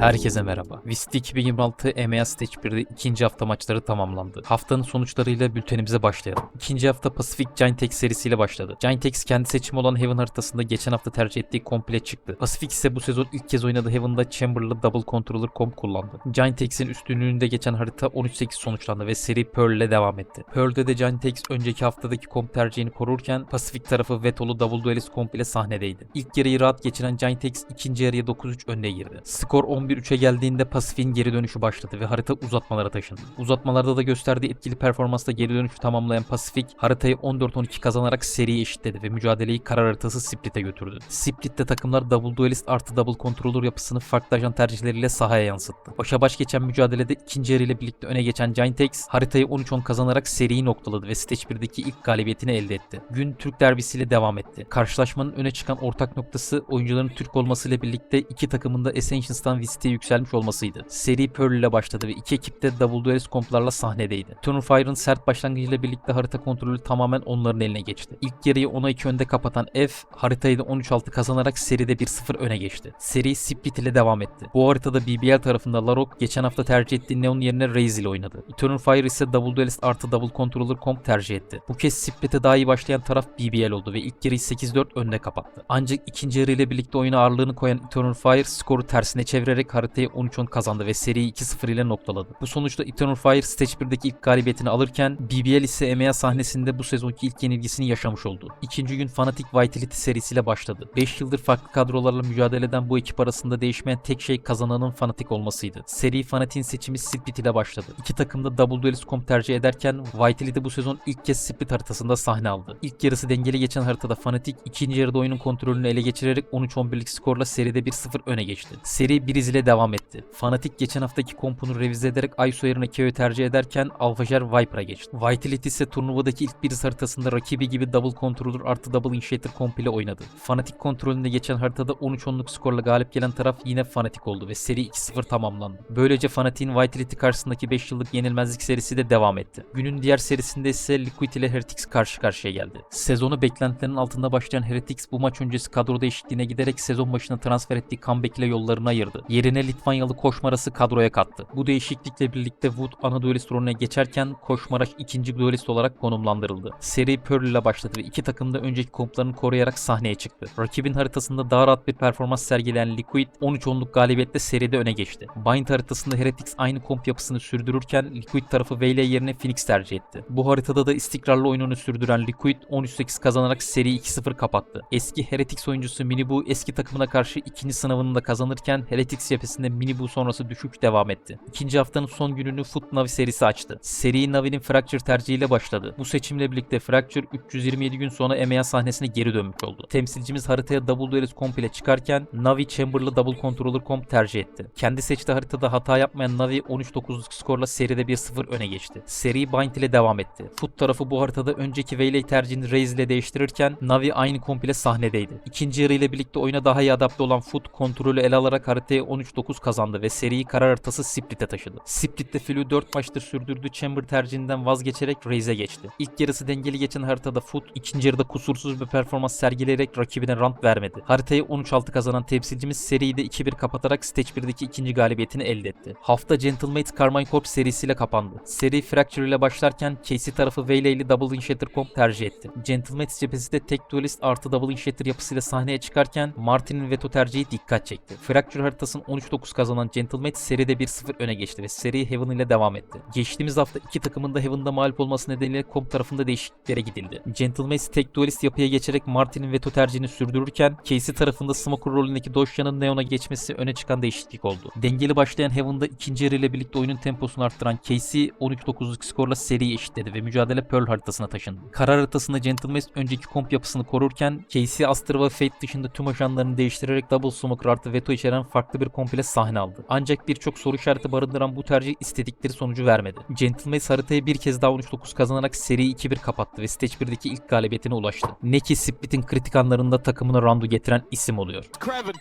Herkese merhaba. VIST 2026 EMEA Stage 1'de ikinci hafta maçları tamamlandı. Haftanın sonuçlarıyla bültenimize başlayalım. İkinci hafta Pacific Giant serisiyle başladı. Giant kendi seçimi olan Heaven haritasında geçen hafta tercih ettiği komple çıktı. Pacific ise bu sezon ilk kez oynadığı Heaven'da Chamber'lı Double Controller komp kullandı. Giant üstünlüğünde geçen harita 13-8 sonuçlandı ve seri Pearl ile devam etti. Pearl'de de Giant önceki haftadaki komp tercihini korurken Pacific tarafı Vetol'u Double Duelist komp ile sahnedeydi. İlk yarıyı rahat geçiren Giant ikinci yarıya 9-3 önde girdi. Skor 11-3'e geldiğinde Pacific'in geri dönüşü başladı ve harita uzatmalara taşındı. Uzatmalarda da gösterdiği etkili performansla geri dönüşü tamamlayan Pacific haritayı 14-12 kazanarak seriyi eşitledi ve mücadeleyi karar haritası Split'e götürdü. Split'te takımlar Double Duelist artı Double Controller yapısını farklı ajan tercihleriyle sahaya yansıttı. Başa baş geçen mücadelede ikinci yarı ile birlikte öne geçen Giant haritayı 13-10 kazanarak seriyi noktaladı ve Stage 1'deki ilk galibiyetini elde etti. Gün Türk derbisiyle devam etti. Karşılaşmanın öne çıkan ortak noktası oyuncuların Türk olmasıyla birlikte iki takımın da Essentials'tan Vist'e yükselmiş olmasıydı. Seri Pearl ile başladı ve iki ekip de Double Duelist komplarla sahnedeydi. Eternal Fire'ın sert başlangıcıyla birlikte harita kontrolü tamamen onların eline geçti. İlk yarıyı 10-2 önde kapatan F, haritayı da 13-6 kazanarak seride 1-0 öne geçti. Seri Split ile devam etti. Bu haritada BBL tarafında Larok geçen hafta tercih ettiği Neon yerine Raze ile oynadı. Eternal Fire ise Double Duelist artı Double Controller komp tercih etti. Bu kez Split'e daha iyi başlayan taraf BBL oldu ve ilk yarıyı 8-4 önde kapattı. Ancak ikinci yarı ile birlikte oyuna ağırlığını koyan Eternal Fire skoru tersine çevirerek haritayı 13-10 kazandı ve seriyi 2-0 ile noktaladı. Bu sonuçta Eternal Fire Stage 1'deki ilk galibiyetini alırken BBL ise EMEA sahnesinde bu sezonki ilk yenilgisini yaşamış oldu. İkinci gün Fnatic Vitality serisiyle başladı. 5 yıldır farklı kadrolarla mücadele eden bu ekip arasında değişmeyen tek şey kazananın Fnatic olmasıydı. Seri Fnatic'in seçimi Split ile başladı. İki takım da Double Duelist komp tercih ederken Vitality bu sezon ilk kez Split haritasında sahne aldı. İlk yarısı dengeli geçen haritada Fnatic ikinci yarıda oyunun kontrolünü ele geçirerek 13-11'lik skorla seride 1-0 öne geçti. Seri Breeze ile devam etti. Fnatic geçen haftaki kompunu revize ederek Aiso yerine KO'yu tercih ederken Alphajar Viper'a geçti. Vitality ise turnuvadaki ilk Breeze haritasında rakibi gibi Double Controller artı Double Initiator komp ile oynadı. Fnatic kontrolünde geçen haritada 13-10'luk skorla galip gelen taraf yine Fnatic oldu ve seri 2-0 tamamlandı. Böylece Fnatic'in Vitality karşısındaki 5 yıllık yenilmezlik serisi de devam etti. Günün diğer serisinde ise Liquid ile Heretics karşı karşıya geldi. Sezonu beklentilerin altında başlayan Heretics bu maç öncesi kadro değişikliğine giderek sezon başına transfer ettiği comeback ile yollarını ayırdı. Yerine Litvanyalı Koşmaras'ı kadroya kattı. Bu değişiklikle birlikte Wood ana duelist rolüne geçerken Koşmaras ikinci duelist olarak konumlandırıldı. Seri Pearl ile başladı ve iki takım da önceki komplarını koruyarak sahneye çıktı. Rakibin haritasında daha rahat bir performans sergileyen Liquid 13-10'luk galibiyetle seride öne geçti. Bind haritasında Heretics aynı komp yapısını sürdürürken Liquid tarafı Veyle yerine Phoenix tercih etti. Bu haritada da istikrarlı oyununu sürdüren Liquid 13-8 kazanarak seriyi 2-0 kapattı. Eski Heretics oyuncusu Minibu eski takımına karşı ikinci sınavını da kazanırken Heretics cephesinde Minibu sonrası düşüş devam etti. İkinci haftanın son gününü Foot Navi serisi açtı. Seri Navi'nin Fracture tercihiyle başladı. Bu seçimle birlikte Fracture 327 gün sonra EMEA sahnesine geri dönmüş oldu. Temsilcimiz haritaya Double Duelist komp ile çıkarken Navi Chamber'lı Double Controller komp tercih etti. Kendi seçtiği haritada hata yapmayan Navi 13-9'luk skorla seride 1-0 öne geçti. Seri Bind ile devam etti. Foot tarafı bu haritada önceki Veyley tercihini Raze ile değiştirirken Navi aynı komp ile sahnedeydi. İkinci yarı ile birlikte oyuna daha iyi adapte olan Foot kontrolü ele alarak haritayı 13-9 kazandı ve seriyi karar haritası Split'e taşıdı. Split'te Flu 4 maçtır sürdürdüğü Chamber tercihinden vazgeçerek Raze'e geçti. İlk yarısı dengeli geçen haritada Foot ikinci yarıda kusursuz bir performans sergileyerek rakibine round vermedi. Haritayı 13-6 kazanan temsilcimiz seriyi de 2-1 kapatarak Stage 1'deki ikinci galibiyetini elde etti. Hafta Gentlemates Carmine Corp serisiyle kapandı. Seri Fracture ile başlarken Casey tarafı Veyle ile Double Initiator komp tercih etti. Gentlemates cephesi de tek duelist artı Double Initiator yapısıyla sahneye çıkarken Martin'in veto tercihi dikkat çekti. Fracture haritasının 13-9 kazanan Gentlemates seride 1-0 öne geçti ve seri Heaven ile devam etti. Geçtiğimiz hafta iki takımın da Heaven'da mağlup olması nedeniyle komp tarafında değişikliklere gidildi. Gentlemates tek duelist yapıya geçerek Martin'in veto tercihini sürdürürken Casey tarafında Smoker rolündeki Doshya'nın Neon'a geçmesi öne çıkan değişiklik oldu. Dengeli başlayan Heaven'da ikinci yarı ile birlikte oyunun temposunu arttıran Casey 13-9'luk skorla seriyi eşitledi ve mücadele Pearl haritasına taşındı. Karar haritasında Gentlemates önceki komp yapısını korurken Casey Astra ve Fate dışında tüm ajanlarını değiştirerek Double Smoker artı veto içeren farklı bir komp ile sahne aldı. Ancak birçok soru işareti barındıran bu tercih istedikleri sonucu vermedi. Gentlemates haritayı bir kez daha 13-9 kazanarak seriyi 2-1 kapattı ve Stage 1'deki ilk galibiyetine ulaştı. Ne ki Split'in kritik anlarında takımına roundu getiren isim oluyor. Kraven,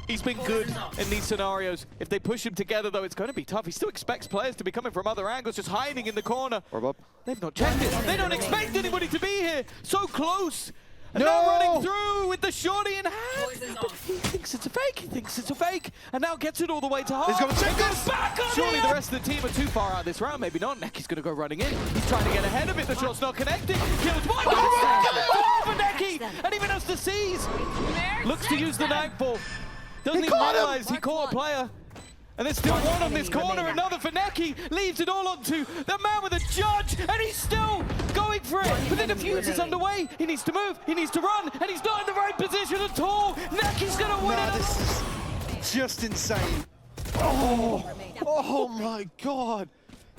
he's been good in these scenarios. If they push him together though, it's going to be tough. He still expects players to be coming from other angles, just hiding in the corner. They've not checked it. They don't expect anybody to be here. So close. And now running through with the shorty in hand. But he thinks thinks it's a fake. He thinks it's a fake. And now gets it all the way to half. He's gonna take goes this. back on Surely the rest of the team are too far out this round. Maybe not. Necky's going to go running in. He's trying to get ahead of it. The shot's not connecting. Kills one. For Necky. And even has to seize. Looks to use the Nightfall. Doesn't even realize he caught a player. And there's still one on this corner, another for Necky, leaves it all onto the man with the judge, and he's still going for it. But the defuse is underway, he needs to move, he needs to run, and he's not in the right position at all. Necky's gonna win it. This is just insane. Oh my god.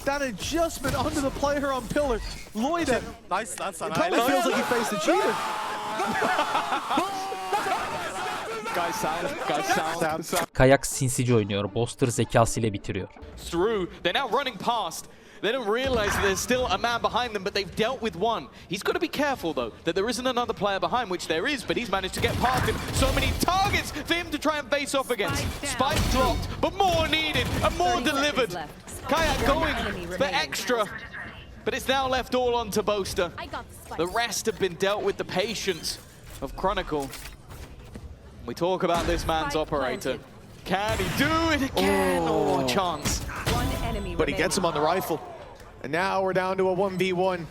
That adjustment under the player on pillar. Loida. Nice, that's a It probably feels like he faced a cheater. Guys sound. Kayak sinsice oynuyor. Boster zekasıyla bitiriyor. Through, they're now running past. They don't realize that there's still a man behind them, but they've dealt with one. He's got to be careful, though, that there isn't another player behind, which there is, but he's managed to get past him. So many targets for him to try and face off against. Spike dropped, but more needed and more delivered. Kayak going for extra, but it's now left all on to Boaster. The rest have been dealt with the patience of Chronicle. We talk about this man's operator. Can he do it again? Oh, chance. But he gets him on the rifle. And now we're down to a 1v1.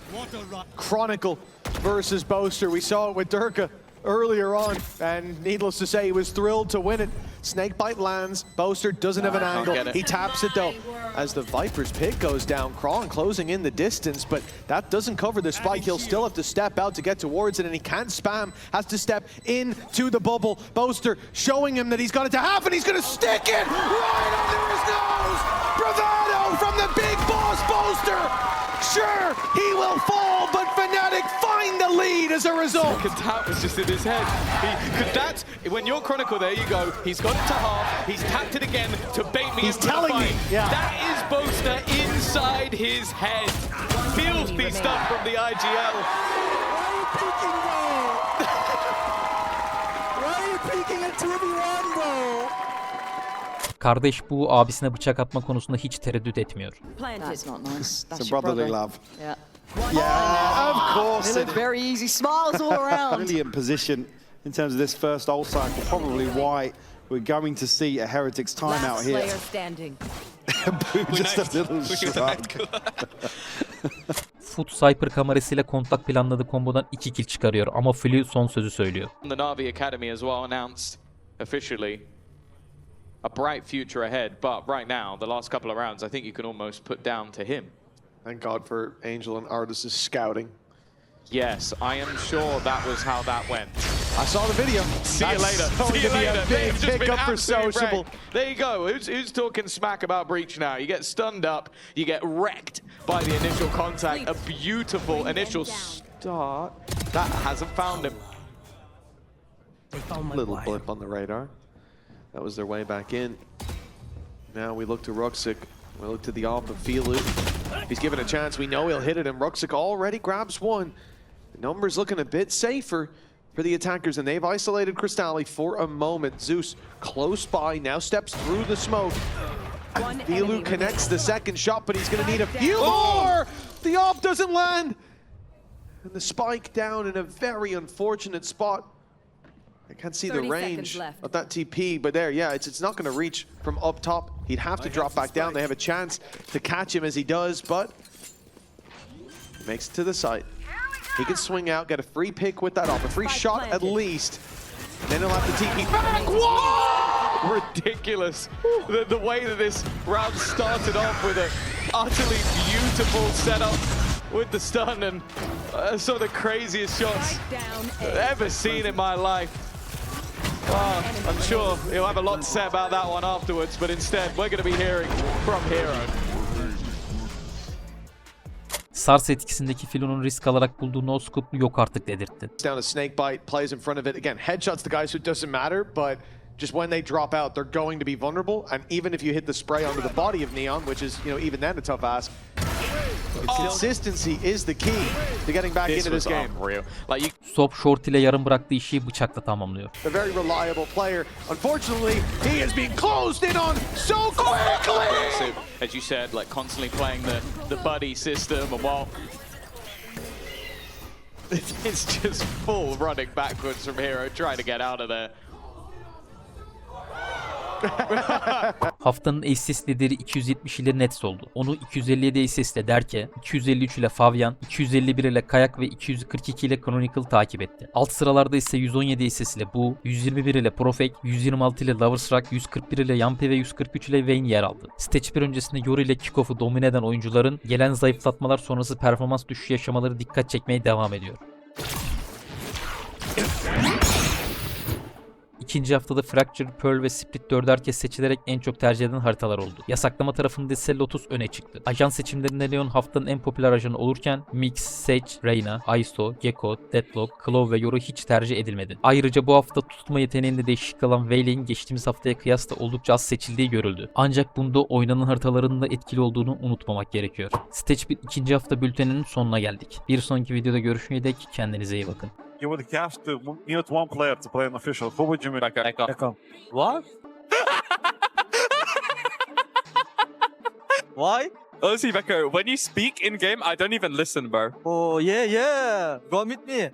Chronicle versus Boaster. We saw it with Durka earlier on, and needless to say, he was thrilled to win it. Snakebite lands, Boaster doesn't have an angle. He taps it though. As the Viper's pick goes down, Kron closing in the distance, but that doesn't cover the spike. He'll still have to step out to get towards it, and he can't spam, has to step into the bubble. Boaster showing him that he's got it to happen. He's gonna stick it right under his nose. Bravado from the big boss, Boaster. Sure, he will fall, but Fnatic find the lead as a result. Second tap was just in his head. Because that's, when you're Chronicle, there you go. He's got it to half, he's tapped it again to bait me. He's into the telling fight. me, yeah. That is Boaster inside his head. Filthy stuff from the IGL. Why are you peeking at 2v1, bro? Kardeş bu abisine bıçak atma konusunda hiç tereddüt etmiyor. That's not nice. That's It's a your brotherly brother. love. Yeah. Yeah, of course They it look very easy. Smiles all around. Brilliant position in terms of this first ult cycle. Probably why we're going to see a Heretics timeout Last here. player standing. Just a little shrug. Foot Cypher kamerasıyla kontak planladığı kombodan 2 kill çıkarıyor ama Flu son sözü söylüyor. The Na'Vi Academy as well announced officially a bright future ahead, but right now, the last couple of rounds, I think you can almost put down to him. Thank God for Angel and Artis' scouting. Yes, I am sure that was how that went. I saw the video. See you later. going See you to be a later. big They've just been pickup for absolutely Sociable. wrecked. There you go. Who's talking smack about Breach now? You get stunned up. You get wrecked by the initial contact. A beautiful initial start. That hasn't found him. Little blip on the radar. That was their way back in. Now we look to Ruxic. We look to the off of Filu. He's given a chance. We know he'll hit it, and Ruxic already grabs one. The numbers looking a bit safer for the attackers, and they've isolated Crystalli for a moment. Zeus close by, now steps through the smoke. Filu connects the second shot, but he's going to need a few more! The off doesn't land! And the spike down in a very unfortunate spot. I can't see the 30 range seconds left. of that TP, but there, yeah, it's not going to reach from up top. He'd have to drop back down. They have a chance to catch him as he does, but he makes it to the site. He can swing out, get a free pick with that off, a free shot at least. Then he'll have to TP back. Whoa! Ridiculous. The way that this round started off with an utterly beautiful setup with the stun and some of the craziest shots I've ever seen in my life. I'm sure he'll have a lot to say about that one afterwards, but instead we're going to be hearing from Hero. SARS etkisindeki Filu'nun risk alarak bulduğu no scope'lu yok artık dedirtti. Down to Snakebite, plays in front of it. Again, headshots the guys who it doesn't matter, but just when they drop out, they're going to be vulnerable. And even if you hit the spray onto the body of Neon, which is, even then a tough ask, consistency is the key to getting back into this game. Unreal. Like you Sop short ile yarım bıraktığı işi bıçakla tamamlıyor. A very reliable player. Unfortunately, he is being closed in on so quickly! as you said, like constantly playing the buddy system, and while it's just full running backwards from Hero, trying to get out of there. Haftanın assist lideri 270 ile Nets oldu. Onu 257 assist ile Derke, 253 ile Fabian, 251 ile Kayak ve 242 ile Chronicle takip etti. Alt sıralarda ise 117 assist ile Bu, 121 ile Profek, 126 ile Loversrock, 141 ile Yampi ve 143 ile Vayne yer aldı. Stage 1 öncesinde Yori ile Kickoff'u domine eden oyuncuların gelen zayıflatmalar sonrası performans düşüşü yaşamaları dikkat çekmeye devam ediyor. İkinci haftada Fracture, Pearl ve Split 4'er kez seçilerek en çok tercih edilen haritalar oldu. Yasaklama tarafında ise Lotus öne çıktı. Ajan seçimlerinde Leon haftanın en popüler ajanı olurken Mix, Sage, Reyna, Aisto, Gecko, Deadlock, Claw ve Yoru hiç tercih edilmedi. Ayrıca bu hafta tutma yeteneğinde değişiklik alan Veiling geçtiğimiz haftaya kıyasla oldukça az seçildiği görüldü. Ancak bunda oynanan haritaların da etkili olduğunu unutmamak gerekiyor. Stage 1 ikinci hafta bülteninin sonuna geldik. Bir sonraki videoda görüşmeye dek kendinize iyi bakın. You would have to mute one player to play an official. Who would you mute? Echo. What? Why? Honestly, Becker, when you speak in game, I don't even listen, bro. Oh, yeah. Go meet me.